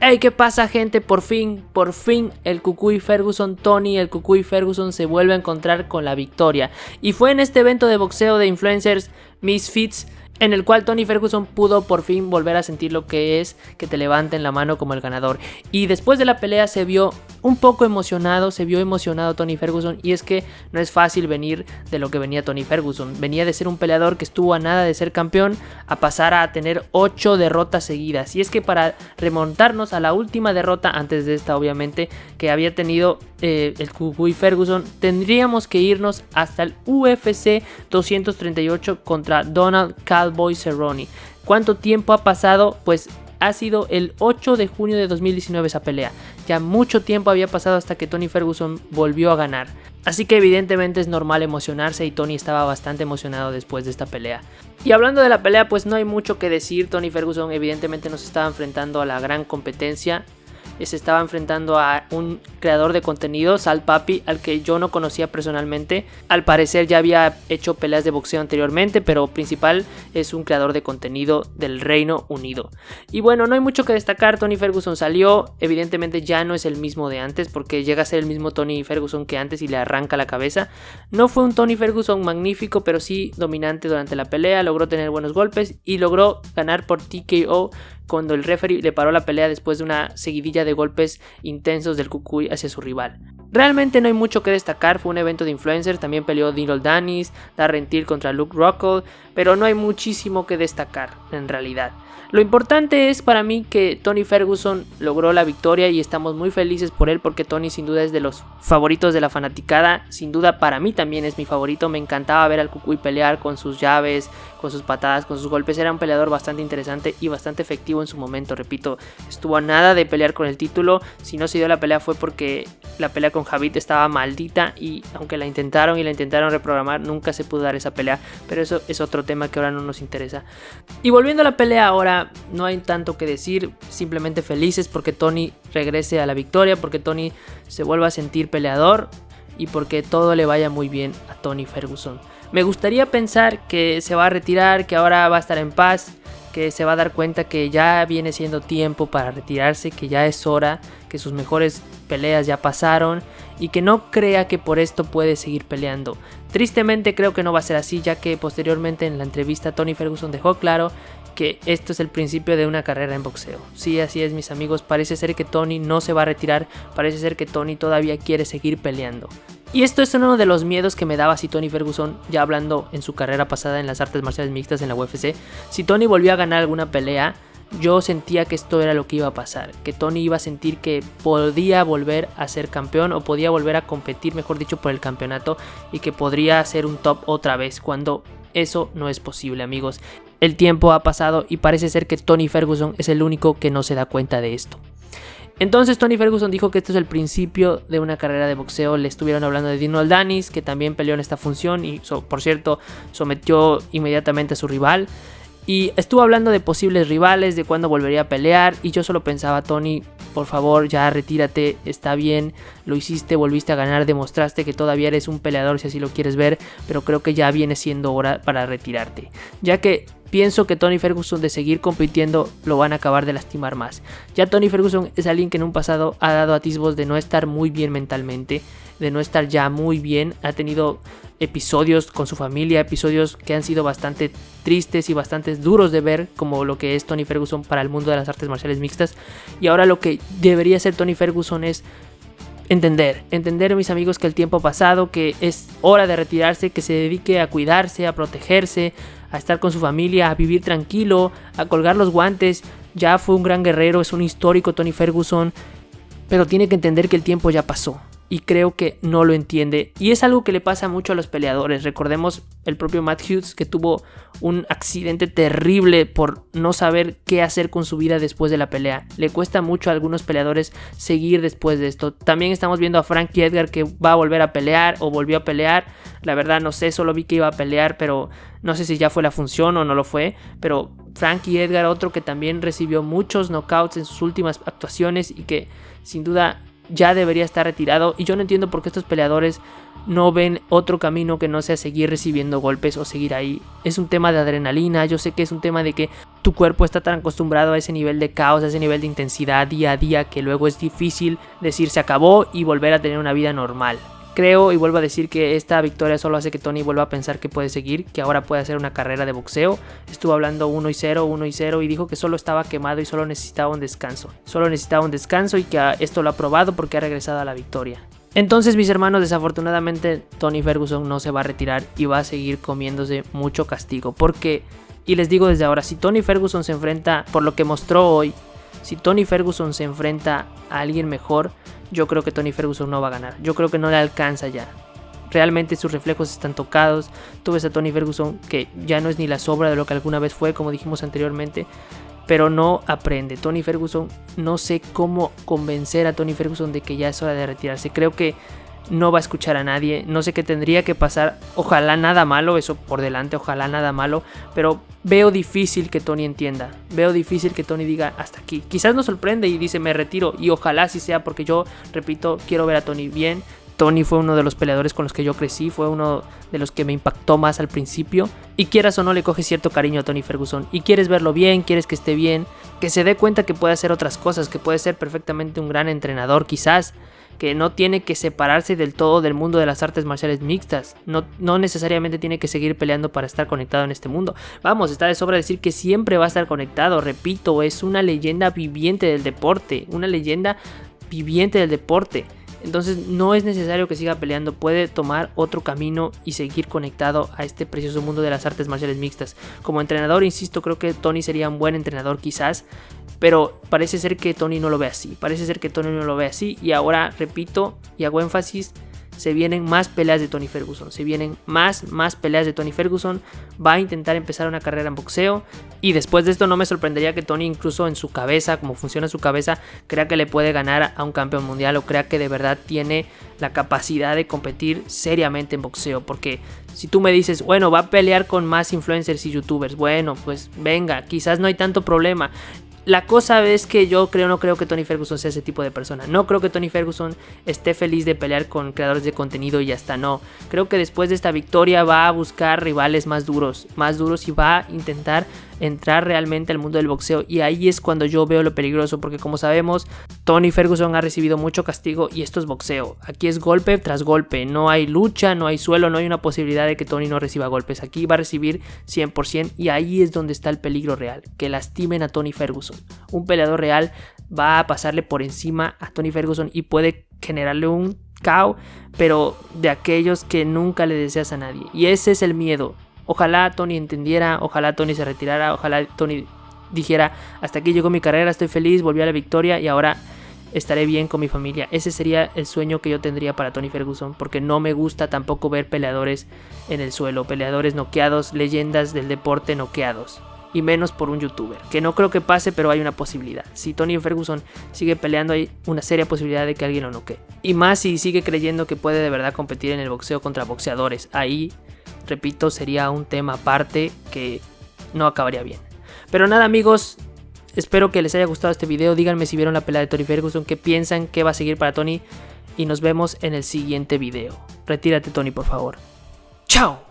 Hey, ¿qué pasa, gente? Por fin, el Cucuy Ferguson, Tony el Cucuy Ferguson se vuelve a encontrar con la victoria. Y fue en este evento de boxeo de influencers Misfits, en el cual Tony Ferguson pudo por fin volver a sentir lo que es que te levanten la mano como el ganador. Y después de la pelea se vio un poco emocionado, Tony Ferguson, y es que no es fácil venir de lo que venía Tony Ferguson. Venía de ser un peleador que estuvo a nada de ser campeón a pasar a tener 8 derrotas seguidas. Y es que para remontarnos a la última derrota, antes de esta obviamente, que había tenido el Cucuy Ferguson, tendríamos que irnos hasta el UFC 238 contra Donald Cowboy Cerrone. ¿Cuánto tiempo ha pasado? Pues ha sido el 8 de junio de 2019 esa pelea. Ya mucho tiempo había pasado hasta que Tony Ferguson volvió a ganar. Así que evidentemente es normal emocionarse y Tony estaba bastante emocionado después de esta pelea. Y hablando de la pelea, pues no hay mucho que decir. Tony Ferguson evidentemente nos estaba enfrentando a la gran competencia. Se estaba enfrentando a un creador de contenido, Sal Papi, al que yo no conocía personalmente. Al parecer ya había hecho peleas de boxeo anteriormente, pero principal es un creador de contenido del Reino Unido. Y bueno, no hay mucho que destacar. Tony Ferguson salió, evidentemente ya no es el mismo de antes, porque llega a ser el mismo Tony Ferguson que antes y le arranca la cabeza. No fue un Tony Ferguson magnífico, pero sí dominante durante la pelea. Logró tener buenos golpes y logró ganar por TKO cuando el referee le paró la pelea después de una seguidilla de golpes intensos del Cucuy hacia su rival. Realmente no hay mucho que destacar, fue un evento de influencers, también peleó Dinald Danis, Darren Till contra Luke Rockhold, pero no hay muchísimo que destacar en realidad. Lo importante es para mí que Tony Ferguson logró la victoria y estamos muy felices por él, porque Tony sin duda es de los favoritos de la fanaticada. Sin duda para mí también es mi favorito. Me encantaba ver al Cucuy pelear con sus llaves, con sus patadas, con sus golpes. Era un peleador bastante interesante y bastante efectivo en su momento. Repito, estuvo a nada de pelear con el título. Si no se dio la pelea fue porque la pelea con Khabib estaba maldita, y aunque la intentaron reprogramar, nunca se pudo dar esa pelea. Pero eso es otro tema que ahora no nos interesa. Y volviendo a la pelea ahora, no hay tanto que decir, simplemente felices porque Tony regrese a la victoria, porque Tony se vuelva a sentir peleador y porque todo le vaya muy bien a Tony Ferguson. Me gustaría pensar que se va a retirar, que ahora va a estar en paz, que se va a dar cuenta que ya viene siendo tiempo para retirarse, que ya es hora, que sus mejores peleas ya pasaron y que no crea que por esto puede seguir peleando. Tristemente creo que no va a ser así, ya que posteriormente en la entrevista Tony Ferguson dejó claro que esto es el principio de una carrera en boxeo. Sí, así es, mis amigos, parece ser que Tony no se va a retirar, parece ser que Tony todavía quiere seguir peleando. Y esto es uno de los miedos que me daba si Tony Ferguson, ya hablando en su carrera pasada en las artes marciales mixtas en la UFC, si Tony volvió a ganar alguna pelea, yo sentía que esto era lo que iba a pasar, que Tony iba a sentir que podía volver a ser campeón, o podía volver a competir, mejor dicho, por el campeonato, y que podría ser un top otra vez, cuando eso no es posible, amigos. El tiempo ha pasado y parece ser que Tony Ferguson es el único que no se da cuenta de esto. Entonces Tony Ferguson dijo que esto es el principio de una carrera de boxeo. Le estuvieron hablando de Dinald Danis, que también peleó en esta función y por cierto sometió inmediatamente a su rival. Y estuvo hablando de posibles rivales, de cuándo volvería a pelear, y yo solo pensaba: Tony, por favor, ya retírate, está bien, lo hiciste, volviste a ganar, demostraste que todavía eres un peleador si así lo quieres ver, pero creo que ya viene siendo hora para retirarte, ya que pienso que Tony Ferguson, de seguir compitiendo, lo van a acabar de lastimar más. Ya Tony Ferguson es alguien que en un pasado ha dado atisbos de no estar muy bien mentalmente, de no estar ya muy bien. Ha tenido episodios con su familia, episodios que han sido bastante tristes y bastante duros de ver, como lo que es Tony Ferguson para el mundo de las artes marciales mixtas. Y ahora lo que debería hacer Tony Ferguson es entender, mis amigos, que el tiempo ha pasado, que es hora de retirarse, que se dedique a cuidarse, a protegerse, a estar con su familia, a vivir tranquilo, a colgar los guantes. Ya fue un gran guerrero, es un histórico Tony Ferguson, pero tiene que entender que el tiempo ya pasó. Y creo que no lo entiende. Y es algo que le pasa mucho a los peleadores. Recordemos el propio Matt Hughes, que tuvo un accidente terrible por no saber qué hacer con su vida después de la pelea. Le cuesta mucho a algunos peleadores seguir después de esto. También estamos viendo a Frankie Edgar, que va a volver a pelear o volvió a pelear. La verdad no sé, solo vi que iba a pelear, pero no sé si ya fue la función o no lo fue. Pero Frankie Edgar, otro que también recibió muchos knockouts en sus últimas actuaciones y que sin duda ya debería estar retirado. Y yo no entiendo por qué estos peleadores no ven otro camino que no sea seguir recibiendo golpes o seguir ahí. Es un tema de adrenalina, yo sé que es un tema de que tu cuerpo está tan acostumbrado a ese nivel de caos, a ese nivel de intensidad día a día, que luego es difícil decir se acabó y volver a tener una vida normal. Creo y vuelvo a decir que esta victoria solo hace que Tony vuelva a pensar que puede seguir, que ahora puede hacer una carrera de boxeo. Estuvo hablando 1-0, 1-0 y dijo que solo estaba quemado y solo necesitaba un descanso. Solo necesitaba un descanso y que esto lo ha probado porque ha regresado a la victoria. Entonces, mis hermanos, desafortunadamente Tony Ferguson no se va a retirar y va a seguir comiéndose mucho castigo. Porque, y les digo desde ahora, si Tony Ferguson se enfrenta, por lo que mostró hoy, si Tony Ferguson se enfrenta a alguien mejor, yo creo que Tony Ferguson no va a ganar. Yo creo que no le alcanza ya. Realmente sus reflejos están tocados. Tú ves a Tony Ferguson que ya no es ni la sombra de lo que alguna vez fue, como dijimos anteriormente, pero no aprende. Tony Ferguson, no sé cómo convencer a Tony Ferguson de que ya es hora de retirarse. Creo que no va a escuchar a nadie. No sé qué tendría que pasar. Ojalá nada malo, eso por delante, ojalá nada malo. Pero veo difícil que Tony entienda. Veo difícil que Tony diga hasta aquí. Quizás nos sorprende y dice me retiro. Y ojalá así sea, porque yo, repito, quiero ver a Tony bien. Tony fue uno de los peleadores con los que yo crecí, fue uno de los que me impactó más al principio. Y quieras o no, le coges cierto cariño a Tony Ferguson. Y quieres verlo bien, quieres que esté bien, que se dé cuenta que puede hacer otras cosas, que puede ser perfectamente un gran entrenador quizás, que no tiene que separarse del todo del mundo de las artes marciales mixtas. No necesariamente tiene que seguir peleando para estar conectado en este mundo. Vamos, está de sobra decir que siempre va a estar conectado. Repito, es una leyenda viviente del deporte. Una leyenda viviente del deporte. Entonces no es necesario que siga peleando, puede tomar otro camino y seguir conectado a este precioso mundo de las artes marciales mixtas. Como entrenador, insisto, creo que Tony sería un buen entrenador quizás, pero parece ser que Tony no lo ve así, y ahora repito y hago énfasis, se vienen más peleas de Tony Ferguson, se vienen más peleas de Tony Ferguson, va a intentar empezar una carrera en boxeo y después de esto no me sorprendería que Tony incluso en su cabeza, como funciona su cabeza, crea que le puede ganar a un campeón mundial o crea que de verdad tiene la capacidad de competir seriamente en boxeo, porque si tú me dices, bueno, va a pelear con más influencers y youtubers, bueno, pues venga, quizás no hay tanto problema. La cosa es que yo no creo que Tony Ferguson sea ese tipo de persona. No creo que Tony Ferguson esté feliz de pelear con creadores de contenido y ya está, no. Creo que después de esta victoria va a buscar rivales más duros y va a intentar entrar realmente al mundo del boxeo, y ahí es cuando yo veo lo peligroso, porque como sabemos, Tony Ferguson ha recibido mucho castigo y esto es boxeo. Aquí es golpe tras golpe, no hay lucha, no hay suelo, no hay una posibilidad de que Tony no reciba golpes. Aquí va a recibir 100% y ahí es donde está el peligro real, que lastimen a Tony Ferguson. Un peleador real va a pasarle por encima a Tony Ferguson y puede generarle un KO, pero de aquellos que nunca le deseas a nadie, y ese es el miedo. Ojalá Tony entendiera, ojalá Tony se retirara, ojalá Tony dijera hasta aquí llegó mi carrera, estoy feliz, volví a la victoria y ahora estaré bien con mi familia. Ese sería el sueño que yo tendría para Tony Ferguson, porque no me gusta tampoco ver peleadores en el suelo, peleadores noqueados, leyendas del deporte noqueados, y menos por un youtuber, que no creo que pase, pero hay una posibilidad. Si Tony Ferguson sigue peleando, hay una seria posibilidad de que alguien lo noquee, y más si sigue creyendo que puede de verdad competir en el boxeo contra boxeadores. Ahí, repito, sería un tema aparte que no acabaría bien. Pero nada, amigos, espero que les haya gustado este video. Díganme si vieron la pelea de Tony Ferguson, qué piensan, qué va a seguir para Tony, y nos vemos en el siguiente video. Retírate, Tony, por favor. ¡Chao!